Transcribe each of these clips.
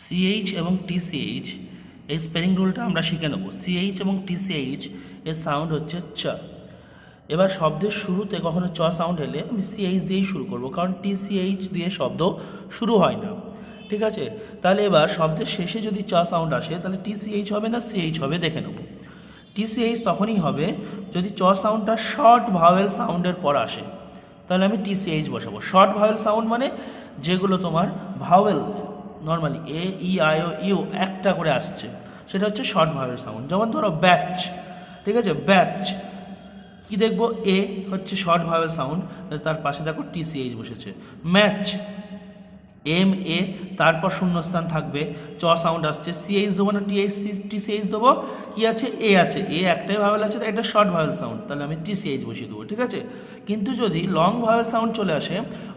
CH এবং TCH এই spelling রুলটা আমরা শিখে নেব। সিএইচ এবং টিসিএইচ এর সাউন্ড হচ্ছে চ। এবার শব্দের শুরুতে কখনো চ সাউন্ড এলে আমি সিএইচ দিয়েই শুরু করব, কারণ টিসিএইচ দিয়ে শব্দ শুরু হয় না। ঠিক আছে, তাহলে এবার শব্দের শেষে যদি চ সাউন্ড আসে তাহলে টিসিএইচ হবে না সিএইচ হবে, দেখে নেব। টিসিএইচ তখনই হবে যদি চ সাউন্ডটা শর্ট ভাওয়েল সাউন্ডের পর আসে, তাহলে আমি টিসিএইচ বসাবো। শর্ট ভাওয়েল সাউন্ড মানে যেগুলো তোমার vowel normally A E I O U একটা করে আসছে, সেটা হচ্ছে শর্ট ভাওয়েল সাউন্ড। যেমন ধরো ব্যাচ, ঠিক আছে, ব্যাচ কি দেখবো, এ হচ্ছে শর্ট ভাওয়েল সাউন্ড, তার পাশে দেখো টিসিএইচ বসেছে। ম্যাচ এম এ, তারপর শূন্যস্থান থাকবে, চ সাউন্ড আসছে, সিএইচ দেবো না টিসিএইচ দেবো, কি আছে এ আছে, এ একটাই ভাওয়েল আছে, এটা শর্ট ভাওয়েল সাউন্ড, তাহলে আমি টিসিএইচ বসিয়ে দেবো। ঠিক আছে, কিন্তু যদি লং ভাওয়েল সাউন্ড চলে আসে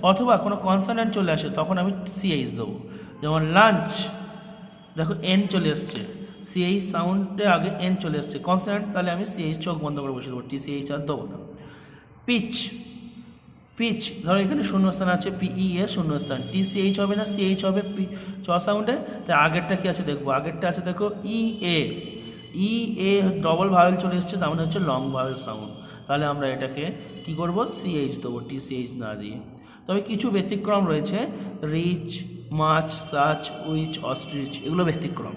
অথবা কোনো কনসোনেন্ট চলে আসে তখন আমি সিএইচ দেবো। যেমন লাঞ্চ, দেখো এন চলে এসছে, সিএইচ সাউন্ডে আগে এন চলে এসছে কনসোনেন্ট, তাহলে আমি সিএইচ চোখ বন্ধ করে বসে দেবো, টিসিএইচ আর দেবো না। পিচ, পিচ ধরো এখানে শূন্যস্থান আছে, পিই এ শূন্যস্থান, টিসিএইচ হবে না সিএইচ হবে চ সাউন্ডে, তাই আগেরটা কি আছে দেখবো, আগেরটা আছে দেখো ই এ ডবল ভাওয়েল চলে এসছে, তার মানে হচ্ছে লং ভাওয়েল সাউন্ড, তাহলে আমরা এটাকে কি করব, সিএইচ দেবো টিসিএইচ না দিয়ে। তবে কিছু ব্যতিক্রম রয়েছে, rich, much, such, which, ostrich, এগুলো ব্যতিক্রম।